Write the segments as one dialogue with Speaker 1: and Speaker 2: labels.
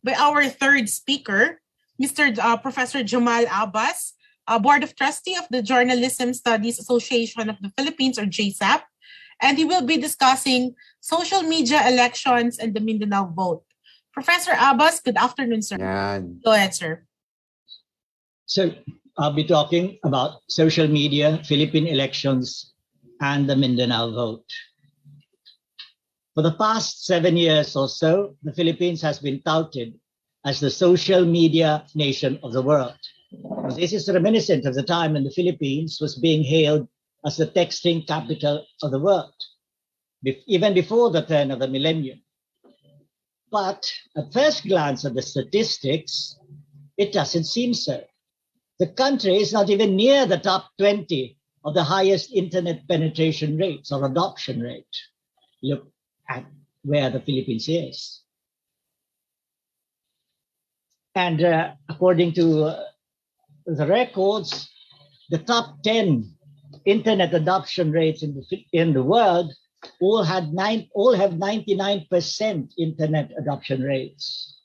Speaker 1: by our third speaker, Professor Jamal Abbas, Board of Trustee of the Journalism Studies Association of the Philippines, or JSAP, and he will be discussing social media elections and the Mindanao Vote. Professor Abbas, good afternoon, sir. Go ahead, sir.
Speaker 2: So I'll be talking about social media, Philippine elections, and the Mindanao Vote. For the past 7 years or so, the Philippines has been touted as the social media nation of the world. This is reminiscent of the time when the Philippines was being hailed as the texting capital of the world, even before the turn of the millennium. But at first glance at the statistics, it doesn't seem so. The country is not even near the top 20 of the highest internet penetration rates or adoption rate. Look at where the Philippines is. And according to the records, the top 10 internet adoption rates in the world all have 99% internet adoption rates.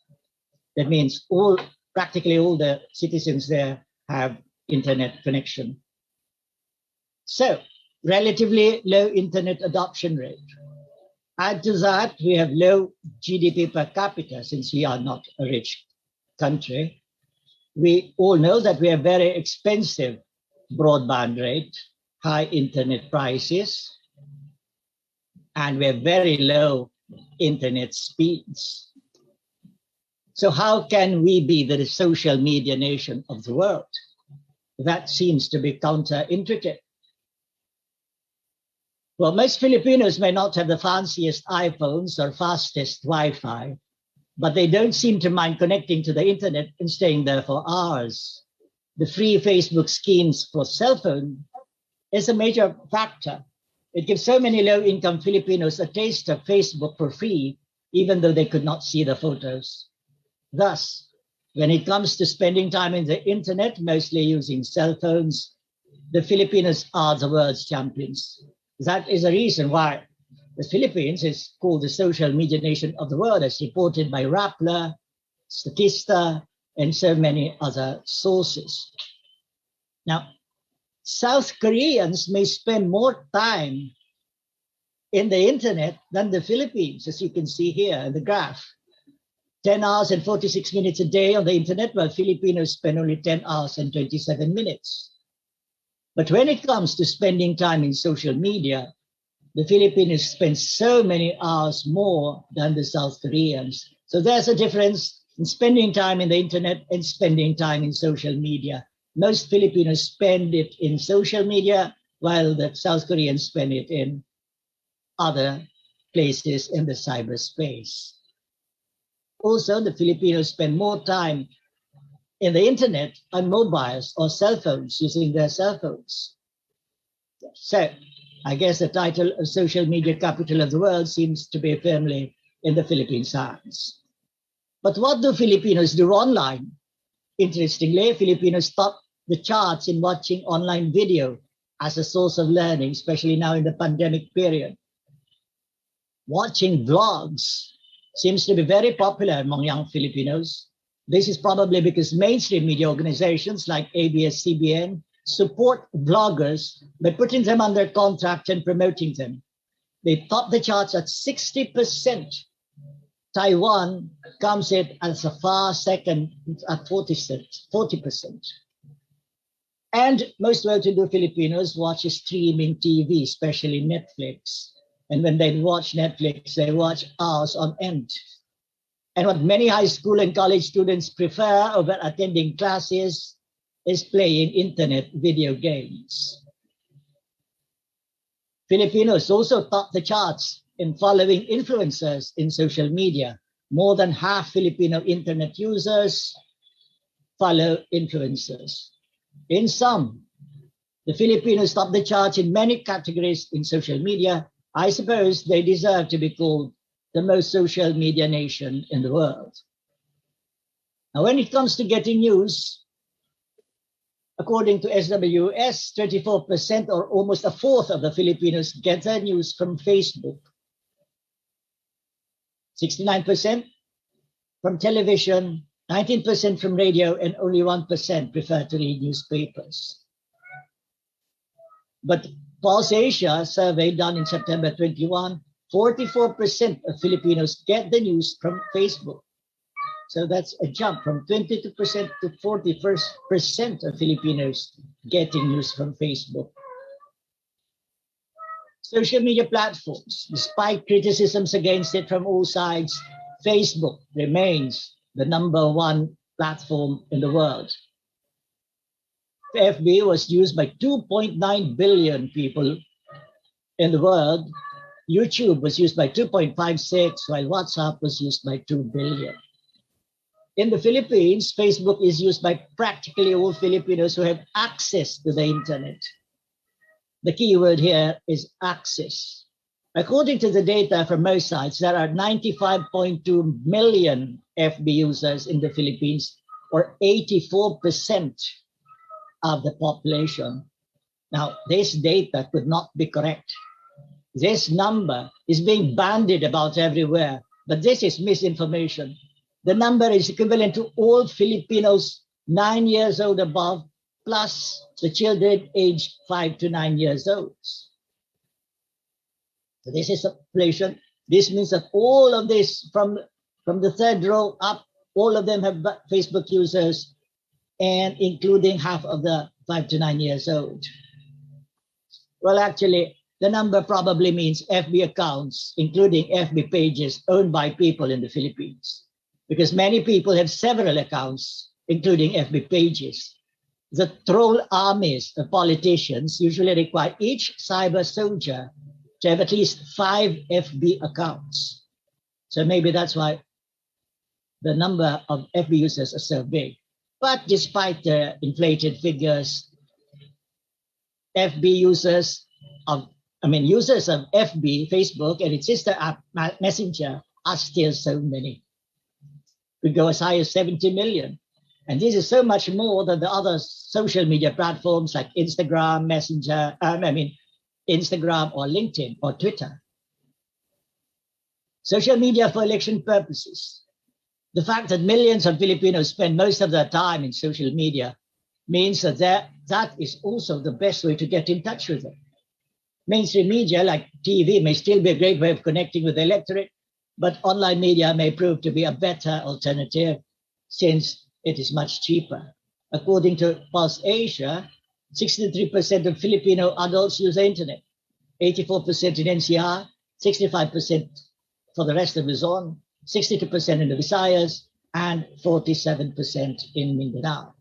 Speaker 2: That means practically all the citizens there have internet connection. So, relatively low internet adoption rate. Add to that, we have low GDP per capita since we are not a rich country. We all know that we have very expensive broadband rate, high internet prices, and we have very low internet speeds. So how can we be the social media nation of the world? That seems to be counterintuitive. Well, most Filipinos may not have the fanciest iPhones or fastest Wi-Fi, but they don't seem to mind connecting to the internet and staying there for hours. The free Facebook schemes for cell phone is a major factor. It gives so many low-income Filipinos a taste of Facebook for free, even though they could not see the photos. Thus, when it comes to spending time in the internet, mostly using cell phones, the Filipinos are the world's champions. That is the reason why the Philippines is called the social media nation of the world, as reported by Rappler, Statista, and so many other sources. Now, South Koreans may spend more time in the internet than the Philippines, as you can see here in the graph. 10 hours and 46 minutes a day on the internet, while Filipinos spend only 10 hours and 27 minutes. But when it comes to spending time in social media, the Filipinos spend so many hours more than the South Koreans. So there's a difference in spending time in the internet and spending time in social media. Most Filipinos spend it in social media, while the South Koreans spend it in other places in the cyberspace. Also, the Filipinos spend more time in the internet on mobiles or cell phones, using their cell phones. So, I guess the title of social media capital of the world seems to be firmly in the Philippines' hands. But what do Filipinos do online? Interestingly, Filipinos top the charts in watching online video as a source of learning, especially now in the pandemic period. Watching vlogs seems to be very popular among young Filipinos. This is probably because mainstream media organizations like ABS-CBN support vloggers by putting them under contract and promoting them. They top the charts at 60%. Taiwan comes in as a far second at 40%. And most well-to-do Filipinos watch streaming TV, especially Netflix. And when they watch Netflix, they watch hours on end. And what many high school and college students prefer over attending classes is playing internet video games. Filipinos also top the charts in following influencers in social media. More than half Filipino internet users follow influencers. In sum, the Filipinos top the charts in many categories in social media. I suppose they deserve to be called the most social media nation in the world. Now, when it comes to getting news, according to SWS, 34% or almost a fourth of the Filipinos get their news from Facebook. 69% from television, 19% from radio, and only 1% prefer to read newspapers. But Pulse Asia survey done in September 21, 44% of Filipinos get the news from Facebook. So that's a jump from 22% to 41% of Filipinos getting news from Facebook. Social media platforms, despite criticisms against it from all sides, Facebook remains the #1 platform in the world. FB was used by 2.9 billion people in the world. YouTube was used by 2.56, while WhatsApp was used by 2 billion. In the Philippines, Facebook is used by practically all Filipinos who have access to the internet. The key word here is access. According to the data from most sites, there are 95.2 million FB users in the Philippines, or 84% of the population. Now, this data could not be correct. This number is being bandied about everywhere, but this is misinformation. The number is equivalent to all Filipinos 9 years old above, plus the children aged 5 to 9 years old. So this is a population. This means that all of this, from the third row up, all of them have Facebook users, and including half of the 5 to 9 years old. Well, actually, the number probably means FB accounts, including FB pages owned by people in the Philippines, because many people have several accounts, including FB pages. The troll armies of politicians usually require each cyber soldier to have at least 5 FB accounts. So maybe that's why the number of FB users are so big. But despite the inflated figures, users of FB, Facebook, and its sister app, Messenger, are still so many. Could go as high as 70 million. And this is so much more than the other social media platforms like Instagram, Instagram or LinkedIn or Twitter. Social media for election purposes. The fact that millions of Filipinos spend most of their time in social media means that that is also the best way to get in touch with them. Mainstream media like TV may still be a great way of connecting with the electorate, but online media may prove to be a better alternative since it is much cheaper. According to Pulse Asia, 63% of Filipino adults use the internet, 84% in NCR, 65% for the rest of Luzon, 62% in the Visayas, and 47% in Mindanao.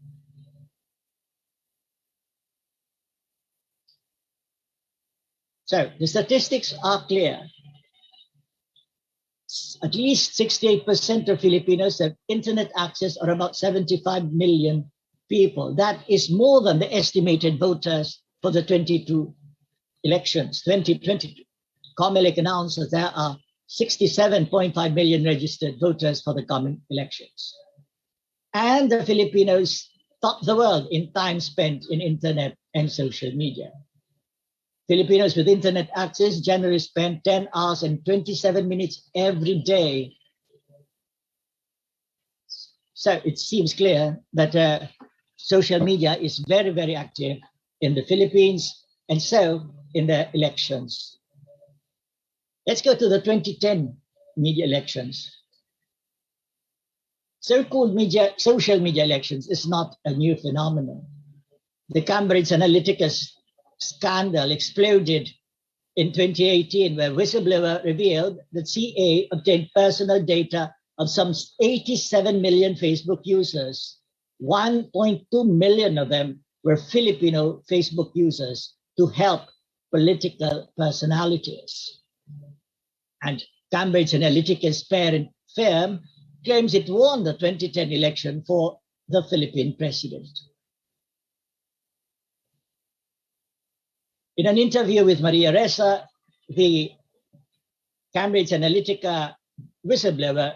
Speaker 2: So the statistics are clear. At least 68% of Filipinos have internet access, or about 75 million people. That is more than the estimated voters for the 2022 elections. COMELEC announced that there are 67.5 million registered voters for the coming elections. And the Filipinos top the world in time spent in internet and social media. Filipinos with internet access generally spend 10 hours and 27 minutes every day. So it seems clear that social media is very, very active in the Philippines, and so in the elections. Let's go to the 2010 media elections. So-called social media elections is not a new phenomenon. The Cambridge Analytica scandal exploded in 2018, where whistleblower revealed that CA obtained personal data of some 87 million Facebook users. 1.2 million of them were Filipino Facebook users to help political personalities. And Cambridge Analytica's parent firm claims it won the 2010 election for the Philippine president. In an interview with Maria Ressa, the Cambridge Analytica whistleblower,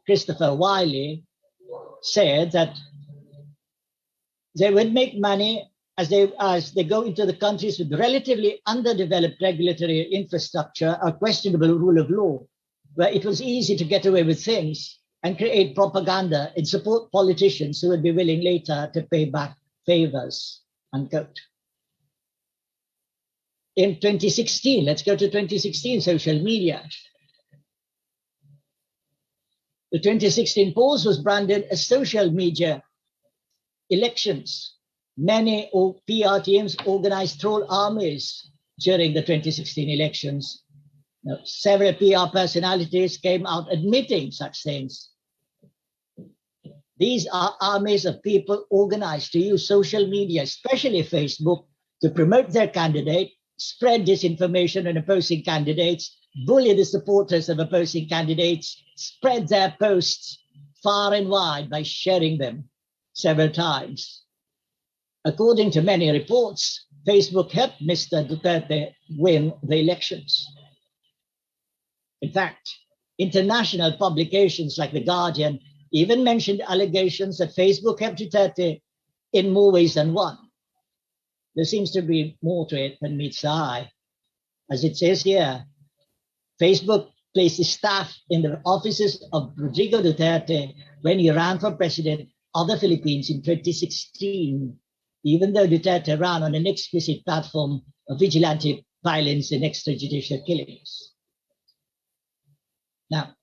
Speaker 2: Christopher Wiley, said that they would make money as they go into the countries with relatively underdeveloped regulatory infrastructure or questionable rule of law, where it was easy to get away with things, and create propaganda and support politicians who would be willing later to pay back favors, unquote. In 2016, let's go to 2016 social media. The 2016 polls was branded as social media elections. Many PR teams organized troll armies during the 2016 elections. Now, several PR personalities came out admitting such things. These are armies of people organized to use social media, especially Facebook, to promote their candidate, spread disinformation on opposing candidates, bully the supporters of opposing candidates, spread their posts far and wide by sharing them several times. According to many reports, Facebook helped Mr. Duterte win the elections. In fact, international publications like The Guardian even mentioned allegations that Facebook helped Duterte in more ways than one. There seems to be more to it than meets the eye. As it says here, Facebook placed staff in the offices of Rodrigo Duterte when he ran for president of the Philippines in 2016, even though Duterte ran on an explicit platform of vigilante violence and extrajudicial killings. Now,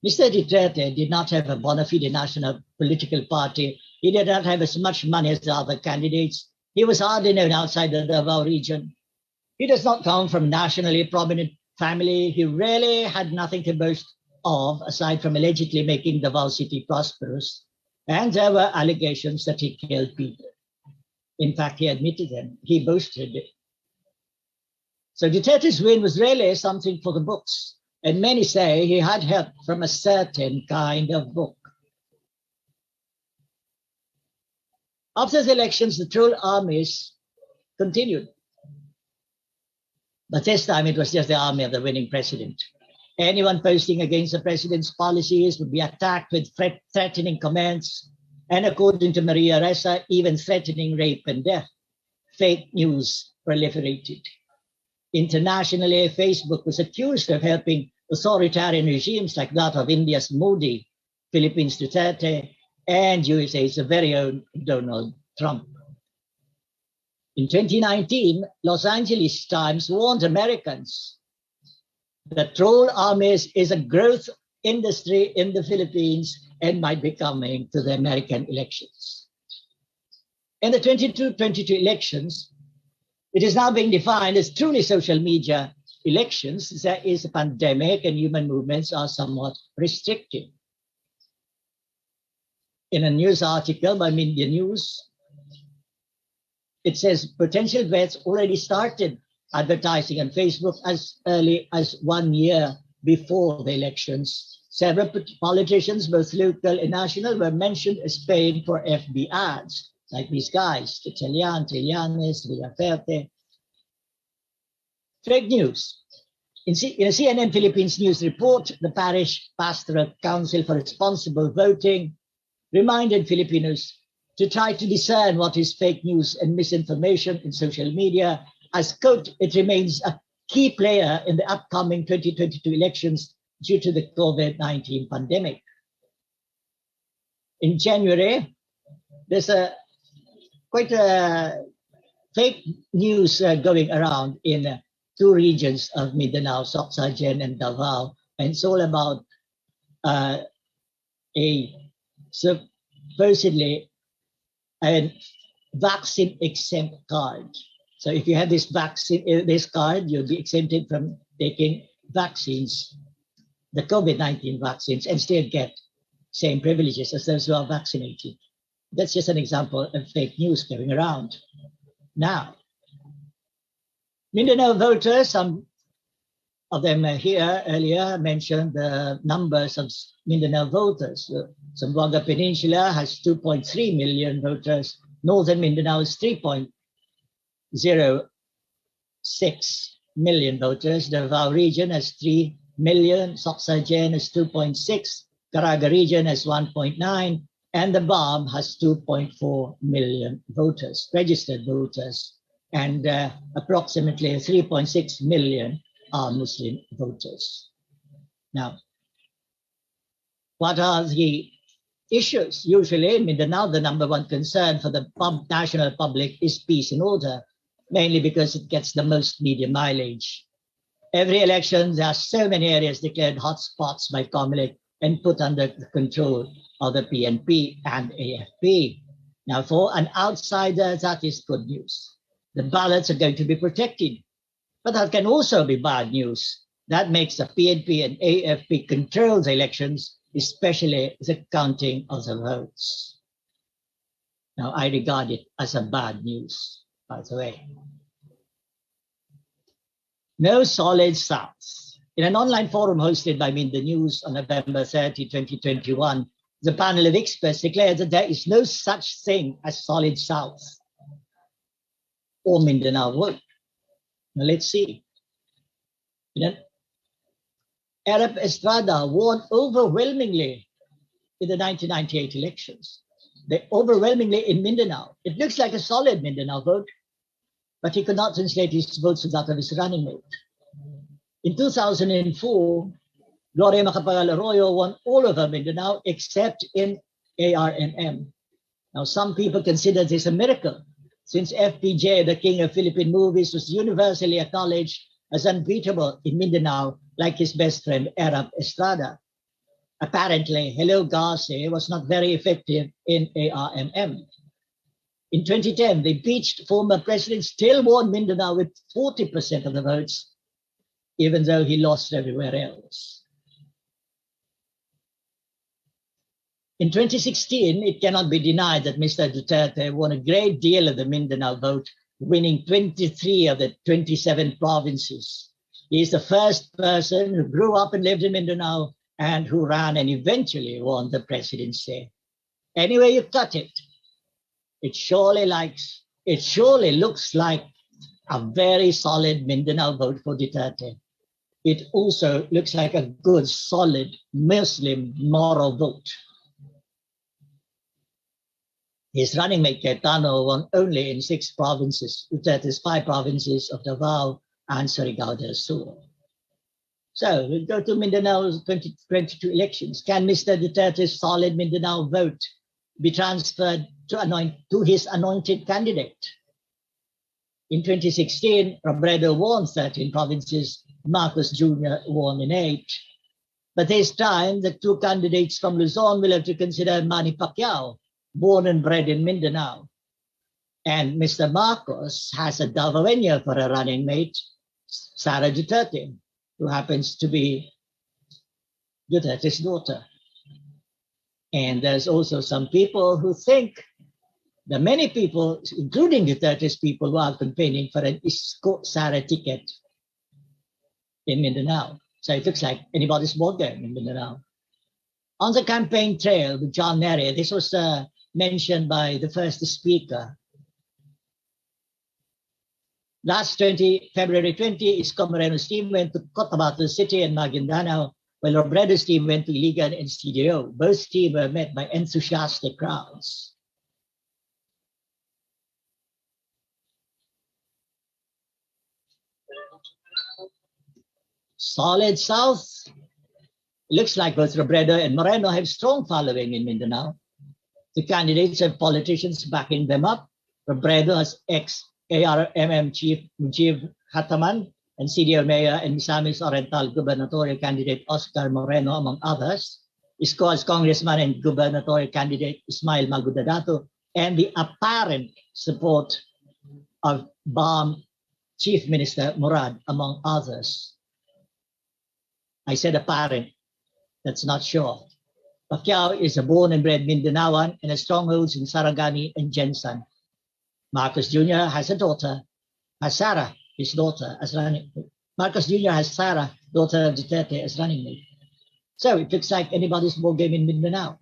Speaker 2: Mr. Duterte did not have a bona fide national political party. He did not have as much money as the other candidates. He was hardly known outside the Davao region. He does not come from a nationally prominent family. He really had nothing to boast of aside from allegedly making Davao City prosperous. And there were allegations that he killed people. In fact, he admitted them. He boasted it. So Duterte's win was really something for the books. And many say he had help from a certain kind of book. After the elections, the troll armies continued. But this time it was just the army of the winning president. Anyone posting against the president's policies would be attacked with threatening comments, and according to Maria Ressa, even threatening rape and death. Fake news proliferated. Internationally, Facebook was accused of helping authoritarian regimes like that of India's Modi, Philippines' Duterte, and USA's very own Donald Trump. In 2019, Los Angeles Times warned Americans that troll armies is a growth industry in the Philippines and might be coming to the American elections. In the 2022 elections, it is now being defined as truly social media elections. There is a pandemic and human movements are somewhat restricted. In a news article by Internews, it says potential vets already started advertising on Facebook as early as 1 year before the elections. Several politicians, both local and national, were mentioned as paying for FB ads, like these guys, Trillanes, Villaferte. Fake news. In a CNN Philippines news report, the Parish Pastoral Council for Responsible Voting reminded Filipinos to try to discern what is fake news and misinformation in social media, as, quote, it remains a key player in the upcoming 2022 elections due to the COVID-19 pandemic. In January, there's quite a fake news going around in two regions of Mindanao, Sorsogon and Davao, and it's all about a supposedly a vaccine exempt card. So if you have this card, you'll be exempted from taking vaccines, the COVID-19 vaccines, and still get same privileges as those who are vaccinated. That's just an example of fake news going around. Now, Mindanao voters, some of them here earlier mentioned the numbers of Mindanao voters. Zamboanga Peninsula has 2.3 million voters. Northern Mindanao is 3.06 million voters. The Davao region has 3 million. Sorsogon has 2.6. Caraga region has 1.9. And the BAM has 2.4 million voters, registered voters. And approximately 3.6 million are Muslim voters. Now, What are the issues? Usually in Mindanao, the number one concern for the national public is peace and order, mainly because it gets the most media mileage. Every election, there are so many areas declared hotspots by COMELEC and put under the control of the PNP and AFP. Now, for an outsider, that is good news. The ballots are going to be protected. But that can also be bad news. That makes the PNP and AFP control the elections, especially the counting of the votes. Now, I regard it as a bad news, by the way. No solid South. In an online forum hosted by Internews on November 30, 2021, the panel of experts declared that there is no such thing as solid South or Mindanao Vote. Now, let's see. Arab Estrada won overwhelmingly in the 1998 elections. They overwhelmingly in Mindanao. It looks like a solid Mindanao vote, but he could not translate his votes to that of his running mate. In 2004, Gloria Macapagal Arroyo won all over Mindanao except in ARMM. Now, some people consider this a miracle, since FPJ, the king of Philippine movies, was universally acknowledged as unbeatable in Mindanao, like his best friend Arab Estrada. Apparently, Hello Garce was not very effective in ARMM. In 2010, the impeached former president still won Mindanao with 40% of the votes, even though he lost everywhere else. In 2016, it cannot be denied that Mr. Duterte won a great deal of the Mindanao vote, winning 23 of the 27 provinces. He is the first person who grew up and lived in Mindanao and who ran and eventually won the presidency. Anyway you cut it, it surely looks like a very solid Mindanao vote for Duterte. It also looks like a good, solid Muslim moral vote. His running mate Cayetano won only in 6 provinces, Duterte's 5 provinces of Davao and Surigao del Sur. So we go to Mindanao's 2022 elections. Can Mr. Duterte's solid Mindanao vote be transferred to his anointed candidate? In 2016, Robredo won 13 provinces, Marcos Jr. won in 8. But this time, the 2 candidates from Luzon will have to consider Manny Pacquiao, born and bred in Mindanao. And Mr. Marcos has a Davaoeña for a running mate, Sara Duterte, who happens to be Duterte's daughter. And there's also some people who think that many people, including Duterte's people, who are campaigning for an Isko Sara ticket in Mindanao. So it looks like anybody's ballgame in Mindanao. On the campaign trail with John Nery, this was mentioned by the first speaker. Last February 20, Isko Moreno's team went to Cotabato City and Maguindanao, while Robredo's team went to Iligan and CDO. Both teams were met by enthusiastic crowds. Solid South. It looks like both Robredo and Moreno have strong following in Mindanao. The candidates have politicians backing them up. Robredo has ex-ARMM Chief Mujib Hataman and CDO Mayor and Misamis Oriental gubernatorial candidate Oscar Moreno, among others. Isko has Congressman and gubernatorial candidate Ismail Magudadato, and the apparent support of BAM Chief Minister Murad, among others. I said apparent, that's not sure. Pacquiao is a born and bred Mindanaoan and has strongholds in Sarangani and Jensan. Marcos Jr. has a daughter, has Sarah, his daughter, as running mate. Marcos Jr. has Sarah, daughter of Duterte, as running mate. So it looks like anybody's ballgame in Mindanao.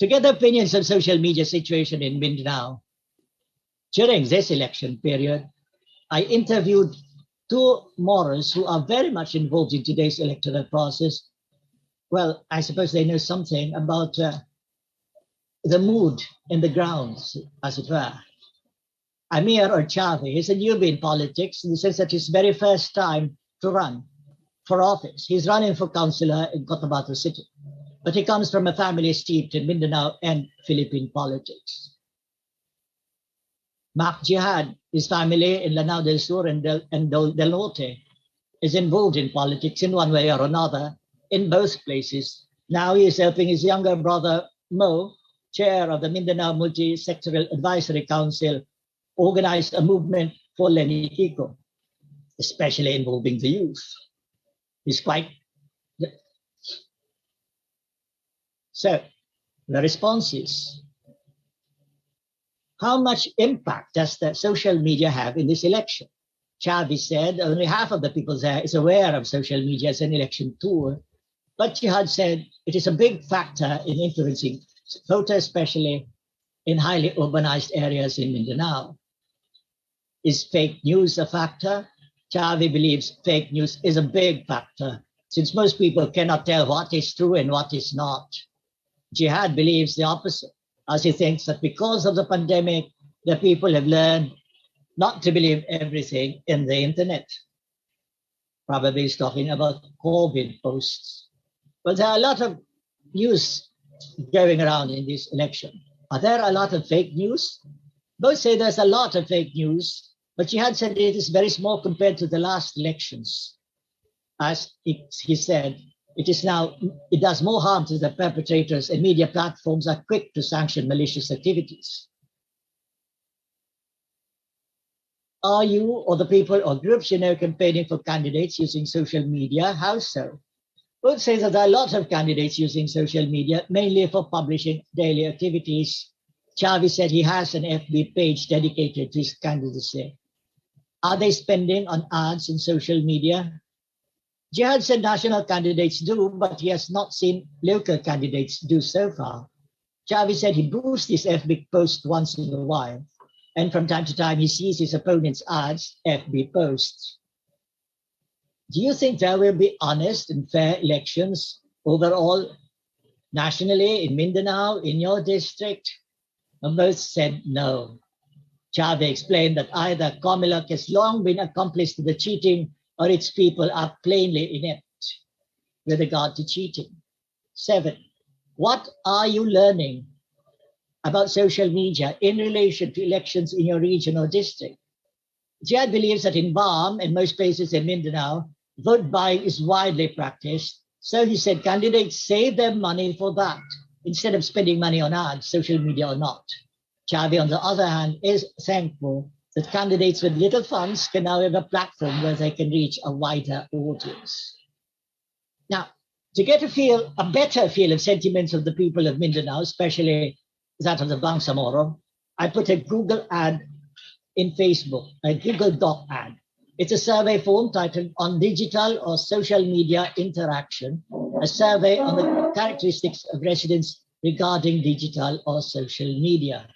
Speaker 2: To get opinions on social media situation in Mindanao, during this election period, I interviewed 2 Moros who are very much involved in today's electoral process. Well, I suppose they know something about the mood in the grounds, as it were. Amir Orchavi is a newbie in politics in the sense that his very first time to run for office. He's running for councillor in Cotabato City. but he comes from a family steeped in Mindanao and Philippine politics. Mac Jihad, his family in Lanao del Sur and del Norte, is involved in politics in one way or another in both places. Now he is helping his younger brother, Mo, chair of the Mindanao Multi-Sectoral Advisory Council, organize a movement for Lenny Kiko, especially involving the youth. He's quite... So the response is, how much impact does the social media have in this election? Chavez said only half of the people there is aware of social media as an election tool, but Jihad said it is a big factor in influencing voters, especially in highly urbanized areas in Mindanao. Is fake news a factor? Chavez believes fake news is a big factor, since most people cannot tell what is true and what is not. Jihad believes the opposite, as he thinks that because of the pandemic, the people have learned not to believe everything in the internet. Probably he's talking about COVID posts. But there are a lot of news going around in this election. Are there a lot of fake news? Both say there's a lot of fake news, but Jihad said it is very small compared to the last elections. As he said, it does more harm to the perpetrators, and media platforms are quick to sanction malicious activities. Are you or the people or groups you know campaigning for candidates using social media? How so? Both say that there are a lot of candidates using social media, mainly for publishing daily activities. Chavez said he has an FB page dedicated to his candidacy. Are they spending on ads in social media? Jihad said national candidates do, but he has not seen local candidates do so far. Chavez said he boosts his FB post once in a while, and from time to time he sees his opponent's ads, FB posts. Do you think there will be honest and fair elections overall, nationally, in Mindanao, in your district? And both said no. Chavez explained that either Comelec has long been accomplice to the cheating or its people are plainly inept with regard to cheating. 7, what are you learning about social media in relation to elections in your region or district? Jihad believes that in BAM and most places in Mindanao, vote buying is widely practiced. So he said candidates save their money for that instead of spending money on ads, social media or not. Chavez, on the other hand, is thankful that candidates with little funds can now have a platform where they can reach a wider audience. Now, to get a better feel of sentiments of the people of Mindanao, especially that of the Bangsamoro, I put a Google ad in Facebook, a Google Doc ad. It's a survey form titled On Digital or Social Media Interaction, a survey on the characteristics of residents regarding digital or social media.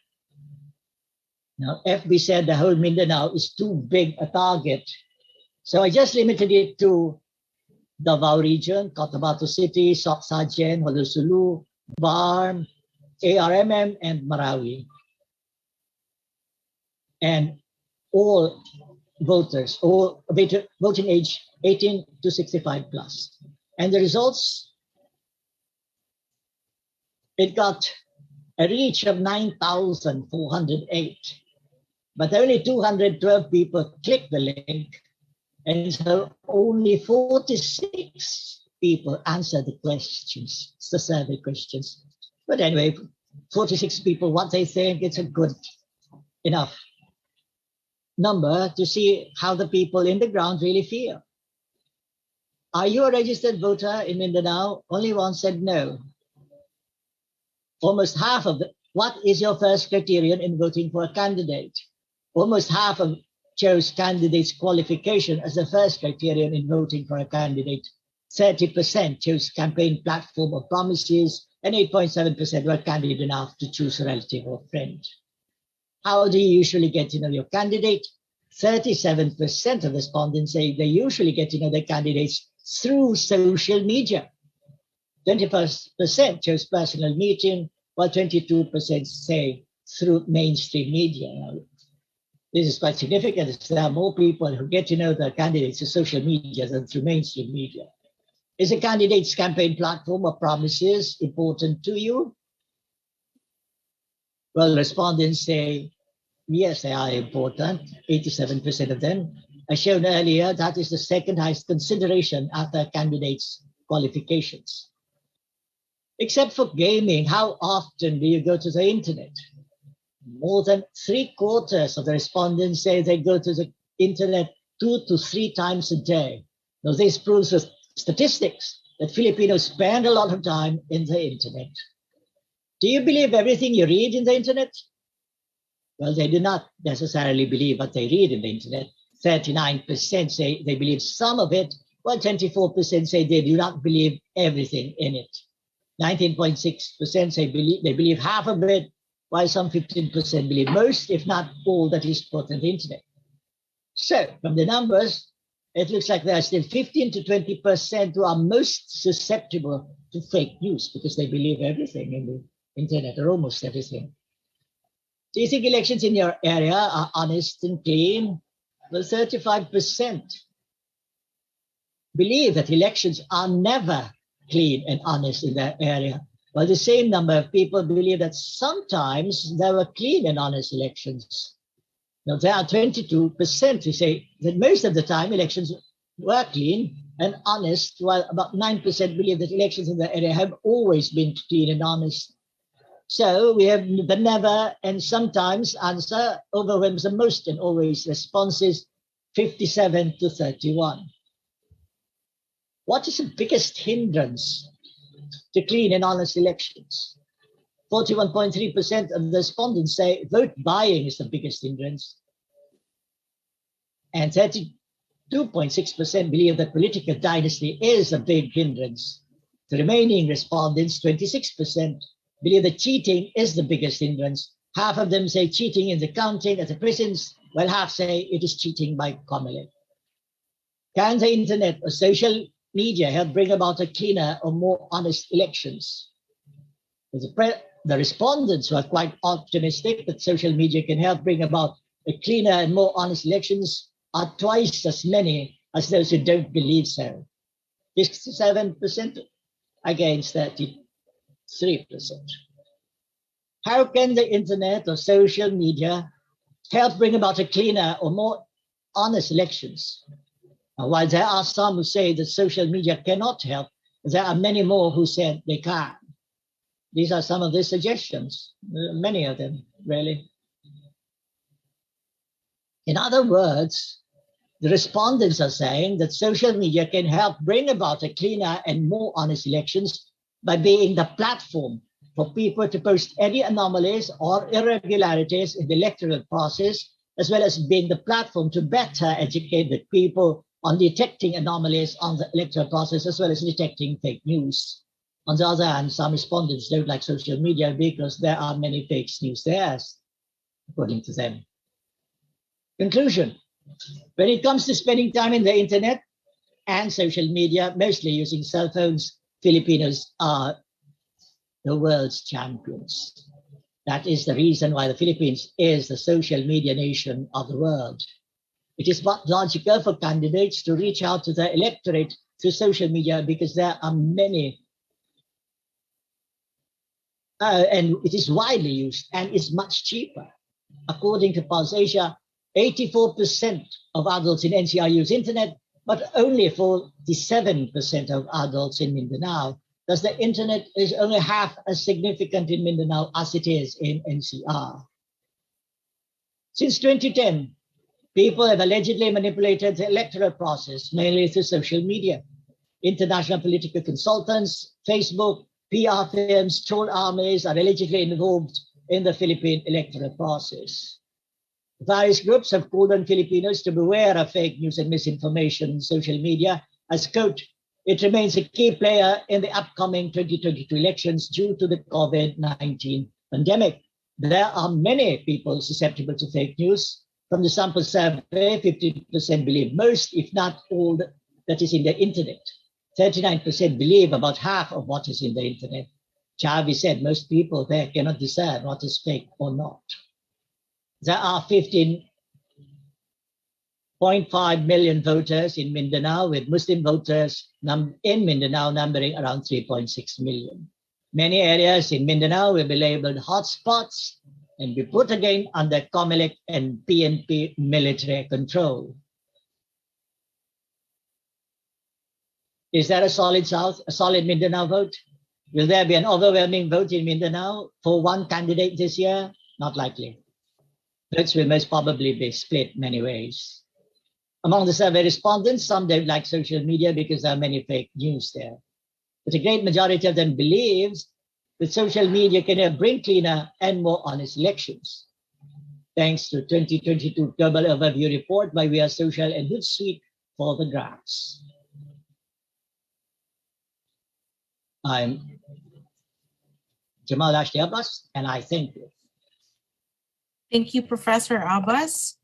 Speaker 2: Now, FB said the whole Mindanao is too big a target. So I just limited it to Davao region, Cotabato City, Socsagen, Holosulu, Barm, ARMM, and Marawi. And all voters, all voting age 18 to 65 plus. And the results, it got a reach of 9,408. But only 212 people clicked the link, and so only 46 people answered the questions, the survey questions. But anyway, 46 people, what they think, it's a good enough number to see how the people in the ground really feel. Are you a registered voter in Mindanao? Only one said no. Almost half of what is your first criterion in voting for a candidate? Almost half of chose candidate's qualification as the first criterion in voting for a candidate. 30% chose campaign platform or promises, and 8.7% were candid enough to choose a relative or friend. How do you usually get to know your candidate? 37% of respondents say they usually get to know their candidates through social media. 20% chose personal meeting, while 22% say through mainstream media. Now, this is quite significant. There are more people who get to know their candidates through social media than through mainstream media. Is a candidate's campaign platform or promises important to you? Well, respondents say, yes, they are important, 87% of them. As shown earlier, that is the second highest consideration after candidates' qualifications. Except for gaming, how often do you go to the internet? More than 3/4 of the respondents say they go to the internet 2 to 3 times a day. Now, this proves the statistics that Filipinos spend a lot of time in the internet. Do you believe everything you read in the internet? Well, they do not necessarily believe what they read in the internet. 39% say they believe some of it, while 24% say they do not believe everything in it. 19.6% say they believe half of it, while some 15% believe most, if not all, that is put on the internet. So, from the numbers, it looks like there are still 15 to 20% who are most susceptible to fake news because they believe everything in the internet, or almost everything. Do you think elections in your area are honest and clean? Well, 35% believe that elections are never clean and honest in their area, while the same number of people believe that sometimes there were clean and honest elections. Now, there are 22% who say that most of the time elections were clean and honest, while about 9% believe that elections in the area have always been clean and honest. So we have the never and sometimes answer overwhelms the most, and always responses 57 to 31. What is the biggest hindrance to clean and honest elections? 41.3% of the respondents say vote buying is the biggest hindrance. And 32.6% believe that political dynasty is a big hindrance. The remaining respondents, 26%, believe that cheating is the biggest hindrance. Half of them say cheating in the counting at the prisons, while half say it is cheating by COMELEC. Can the internet or social media help bring about a cleaner or more honest elections? The respondents were quite optimistic that social media can help bring about a cleaner and more honest elections are twice as many as those who don't believe so. 67% against 33%. How can the internet or social media help bring about a cleaner or more honest elections? While there are some who say that social media cannot help, there are many more who said they can. These are some of the suggestions, many of them, really. In other words, the respondents are saying that social media can help bring about a cleaner and more honest elections by being the platform for people to post any anomalies or irregularities in the electoral process, as well as being the platform to better educate the people on detecting anomalies on the electoral process, as well as detecting fake news. On the other hand, some respondents don't like social media because there are many fake news there, according to them. Conclusion: when it comes to spending time in the internet and social media, mostly using cell phones, Filipinos are the world's champions. That is the reason why the Philippines is the social media nation of the world. It is but logical for candidates to reach out to the electorate through social media because there are many, and it is widely used and is much cheaper. According to Pulse Asia, 84% of adults in NCR use internet, but only 47% of adults in Mindanao. Thus, the internet is only half as significant in Mindanao as it is in NCR. Since 2010, people have allegedly manipulated the electoral process, mainly through social media. International political consultants, Facebook, PR firms, troll armies are allegedly involved in the Philippine electoral process. Various groups have called on Filipinos to beware of fake news and misinformation in social media, as, quote, it remains a key player in the upcoming 2022 elections due to the COVID-19 pandemic. There are many people susceptible to fake news. From the sample survey, 50% believe most, if not all, that is in the internet. 39% believe about half of what is in the internet. Chavi said most people there cannot discern what is fake or not. There are 15 0.5 million voters in Mindanao, with Muslim voters in Mindanao numbering around 3.6 million. Many areas in Mindanao will be labeled hotspots and be put again under COMELEC and PNP military control. Is there a solid Mindanao vote? Will there be an overwhelming vote in Mindanao for one candidate this year? Not likely. Votes will most probably be split many ways. Among the survey respondents, some don't like social media because there are many fake news there. But a great majority of them believes that social media can bring cleaner and more honest elections. Thanks to 2022 Global Overview Report by We Are Social and Hootsuite for the graphs. I'm Jamal Ashti Abbas, and I thank you.
Speaker 1: Thank you, Professor Abbas.